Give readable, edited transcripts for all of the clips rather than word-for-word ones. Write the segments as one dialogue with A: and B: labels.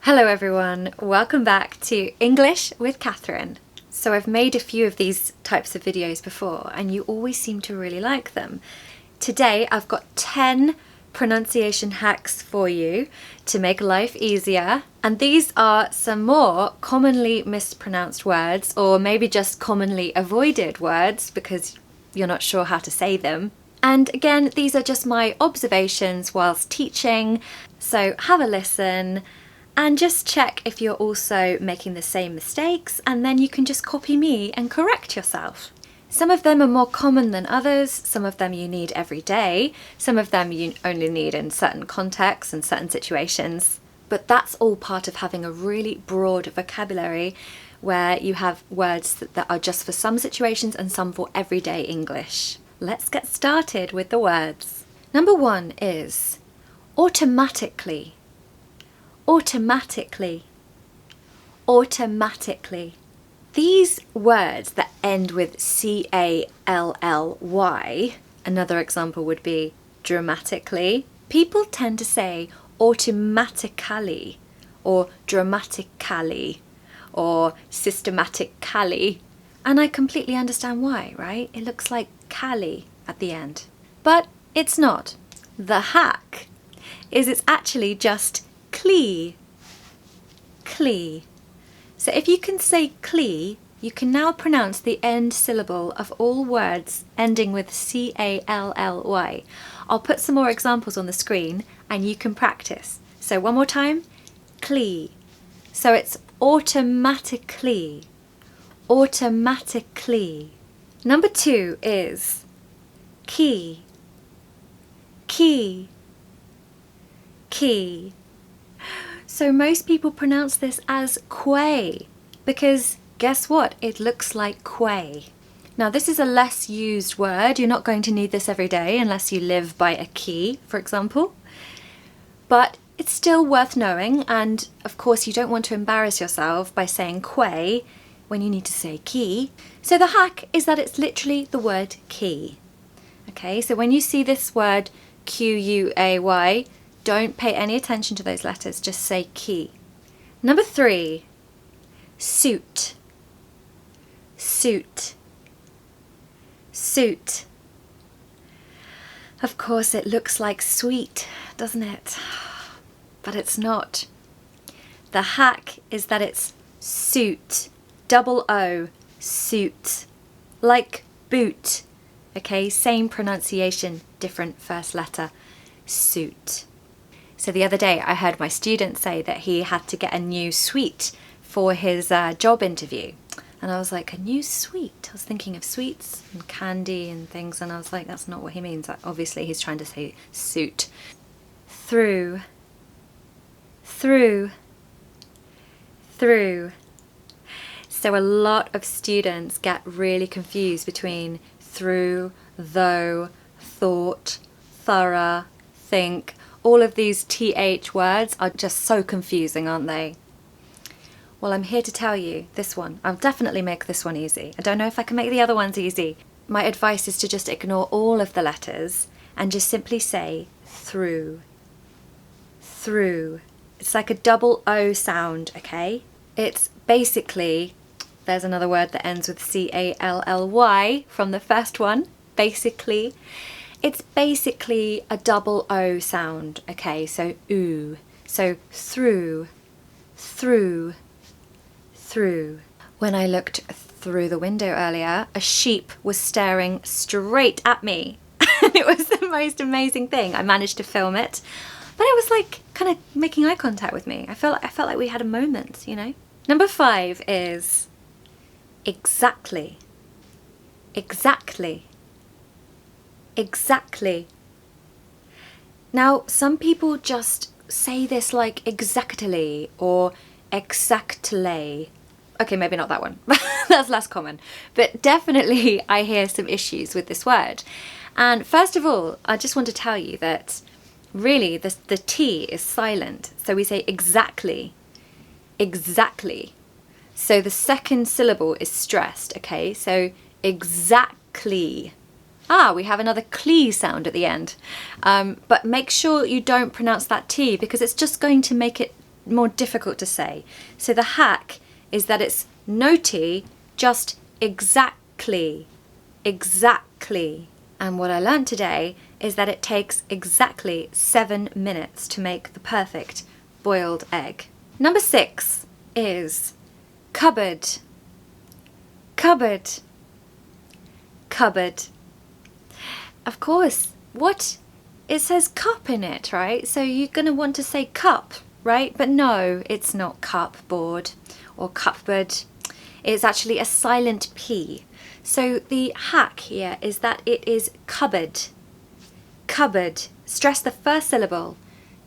A: Hello everyone, welcome back to English with Catherine. So I've made a few of these types of videos before and you always seem to really like them. Today I've got 10 pronunciation hacks for you to make life easier, and these are some more commonly mispronounced words, or maybe just commonly avoided words because you're not sure how to say them. And again, these are just my observations whilst teaching, so have a listen and just check if you're also making the same mistakes, and then you can just copy me and correct yourself. Some of them are more common than others, some of them you need every day, some of them you only need in certain contexts and certain situations. But that's all part of having a really broad vocabulary where you have words that are just for some situations and some for everyday English. Let's get started with the words. Number 1 is automatically. Automatically. Automatically. These words that end with C-A-L-L-Y, another example would be dramatically. People tend to say automatically or dramatically or systematically, and I completely understand why, right? It looks like Cali at the end, but it's not. The hack is it's actually just Quay. Quay. So if you can say Quay, you can now pronounce the end syllable of all words ending with C-A-L-L-Y. I'll put some more examples on the screen and you can practice. So one more time, Quay. So it's automatically. Automatically. Number 2 is key. Key. Key. So most people pronounce this as Quay because guess what? It looks like Quay. Now this is a less used word. You're not going to need this every day unless you live by a quay, for example. But it's still worth knowing, and of course you don't want to embarrass yourself by saying Quay when you need to say key. So the hack is that it's literally the word key. Okay, so when you see this word Q-U-A-Y, don't pay any attention to those letters, just say key. Number 3, suit. Suit. Suit. Of course it looks like sweet, doesn't it? But it's not. The hack is that it's suit. Double O, suit. Like boot. Okay, same pronunciation, different first letter. Suit. So the other day I heard my student say that he had to get a new suite for his job interview. And I was like, a new suite? I was thinking of sweets and candy and things, and I was like, that's not what he means. Obviously he's trying to say suit. Through. Through. Through. So a lot of students get really confused between through, though, thought, thorough, think. All of these TH words are just so confusing, aren't they? Well, I'm here to tell you this one. I'll definitely make this one easy. I don't know if I can make the other ones easy. My advice is to just ignore all of the letters and just simply say through. Through. It's like a double O sound, okay? It's basically, there's another word that ends with C-A-L-L-Y from the first one, basically. It's basically a double O sound, okay, so ooh. So through, through, through. When I looked through the window earlier, a sheep was staring straight at me. It was the most amazing thing. I managed to film it, but it was like kind of making eye contact with me. I felt like we had a moment, you know. Number 5 is exactly. Exactly. Exactly. Now, some people just say this like exactly or exactly. Okay, maybe not that one. That's less common. But definitely I hear some issues with this word. And first of all, I just want to tell you that really the T is silent. So we say exactly. Exactly. So the second syllable is stressed, okay? So exactly. Ah, we have another clee sound at the end. But make sure you don't pronounce that T because it's just going to make it more difficult to say. So the hack is that it's noti, just exactly. Exactly. And what I learned today is that it takes exactly 7 minutes to make the perfect boiled egg. Number 6 is cupboard. Cupboard. Cupboard. Of course, what? It says cup in it, right? So you're going to want to say cup, right? But no, it's not cupboard or cupboard. It's actually a silent P. So the hack here is that it is cupboard. Cupboard. Stress the first syllable.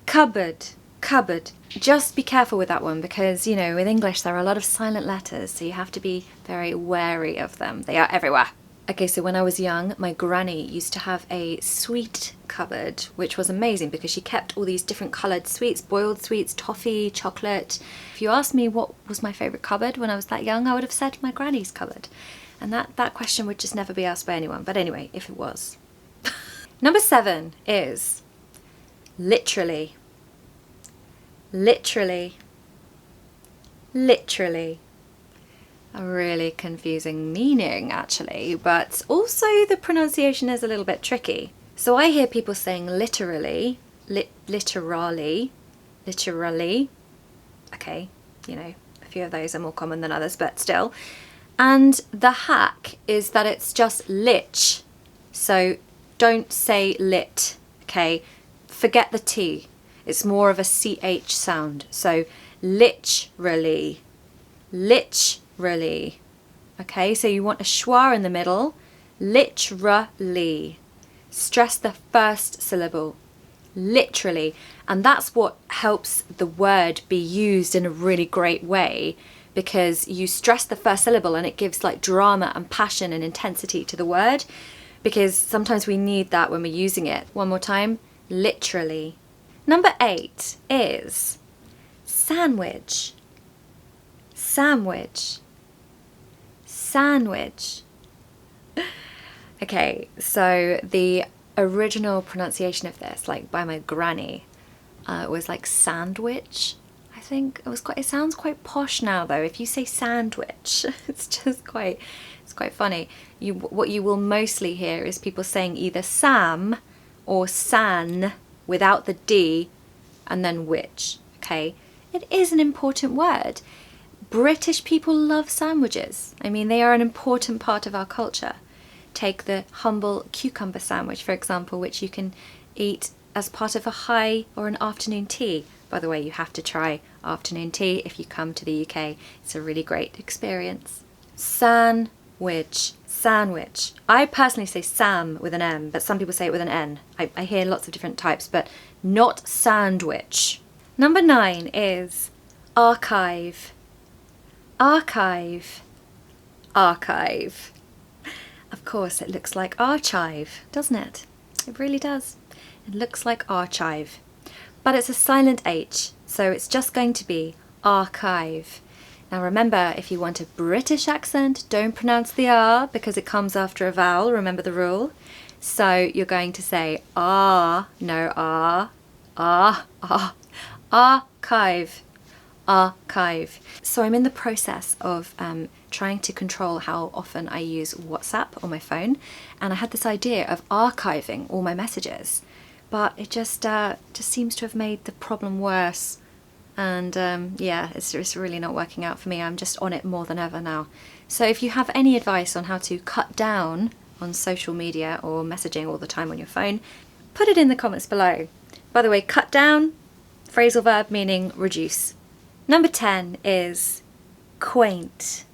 A: Cupboard. Cupboard. Just be careful with that one because, you know, with English there are a lot of silent letters, so you have to be very wary of them. They are everywhere. Okay, so when I was young, my granny used to have a sweet cupboard, which was amazing because she kept all these different coloured sweets, boiled sweets, toffee, chocolate. If you asked me what was my favourite cupboard when I was that young, I would have said my granny's cupboard. And that question would just never be asked by anyone. But anyway, if it was. Number 7 is literally. Literally. Literally. A really confusing meaning actually, but also the pronunciation is a little bit tricky. So I hear people saying literally, literally. Okay, you know, a few of those are more common than others, but still. And the hack is that it's just lich. So don't say lit, okay? Forget the T. It's more of a CH sound. So literally, literally. Okay, so you want a schwa in the middle. Literally. Stress the first syllable. Literally. And that's what helps the word be used in a really great way, because you stress the first syllable and it gives like drama and passion and intensity to the word, because sometimes we need that when we're using it. One more time. Literally. Number 8 is sandwich. Sandwich. Sandwich. Okay, so the original pronunciation of this, like by my granny, was like sandwich. I think it sounds quite posh now though. If you say sandwich, it's quite funny. What you will mostly hear is people saying either Sam or San without the D and then which. Okay, it is an important word. British people love sandwiches. I mean, they are an important part of our culture. Take the humble cucumber sandwich, for example, which you can eat as part of a high or an afternoon tea. By the way, you have to try afternoon tea if you come to the UK. It's a really great experience. Sandwich. Sandwich. I personally say Sam with an M, but some people say it with an N. I hear lots of different types, but not sandwich. Number 9 is archive. Archive. Archive. Of course, it looks like archive, doesn't it? It really does. It looks like archive. But it's a silent H, so it's just going to be archive. Now remember, if you want a British accent, don't pronounce the R because it comes after a vowel, remember the rule. So you're going to say R, no R, archive. Archive. So I'm in the process of trying to control how often I use WhatsApp on my phone, and I had this idea of archiving all my messages, but it just seems to have made the problem worse, and yeah, it's really not working out for me. I'm just on it more than ever now. So if you have any advice on how to cut down on social media or messaging all the time on your phone, put it in the comments below. By the way, cut down, phrasal verb meaning reduce. Number 10 is quaint.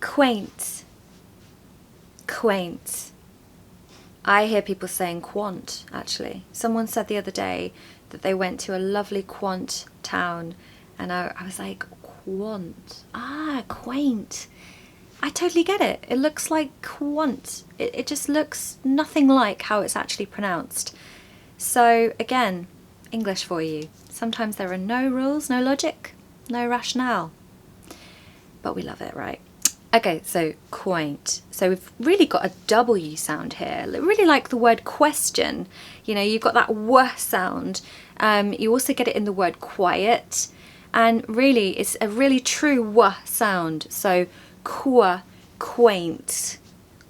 A: Quaint. Quaint. I hear people saying quant, actually. Someone said the other day that they went to a lovely quant town, and I was like, quant. Ah, quaint. I totally get it. It looks like quant. It just looks nothing like how it's actually pronounced. So again, English for you. Sometimes there are no rules, no logic, no rationale. But we love it, right? Okay, so quaint. So we've really got a W sound here. Really like the word question. You know, you've got that W sound, You also get it in the word quiet, and really it's a really true w sound. So qua, quaint,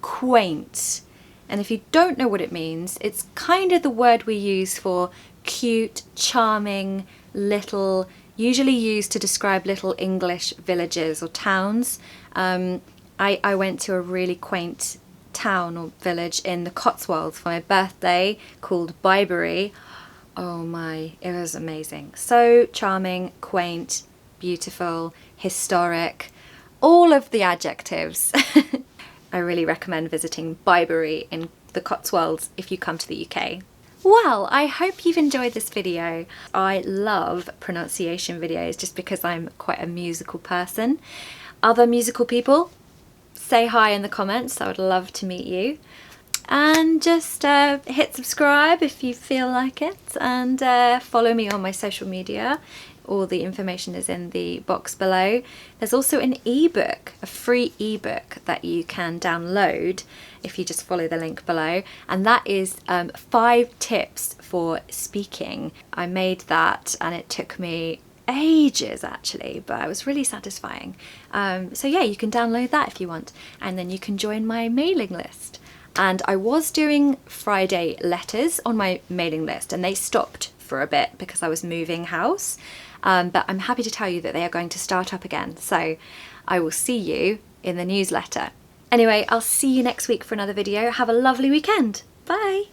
A: quaint. And if you don't know what it means, it's kind of the word we use for cute, charming, little, usually used to describe little English villages or towns. I went to a really quaint town or village in the Cotswolds for my birthday called BIBURY. Oh my, it was amazing. So charming, quaint, beautiful, historic, all of the adjectives. I really recommend visiting BIBURY in the Cotswolds if you come to the UK. Well, I hope you've enjoyed this video. I love pronunciation videos just because I'm quite a musical person. Other musical people, say hi in the comments. I would love to meet you. And just hit subscribe if you feel like it, and follow me on my social media. All the information is in the box below. There's also an ebook, a free ebook that you can download if you just follow the link below, and that is 5 tips for speaking. I made that and it took me ages actually, but it was really satisfying. So yeah, you can download that if you want, and then you can join my mailing list. And I was doing Friday letters on my mailing list, and they stopped for a bit because I was moving house. But I'm happy to tell you that they are going to start up again. So I will see you in the newsletter. Anyway, I'll see you next week for another video. Have a lovely weekend. Bye.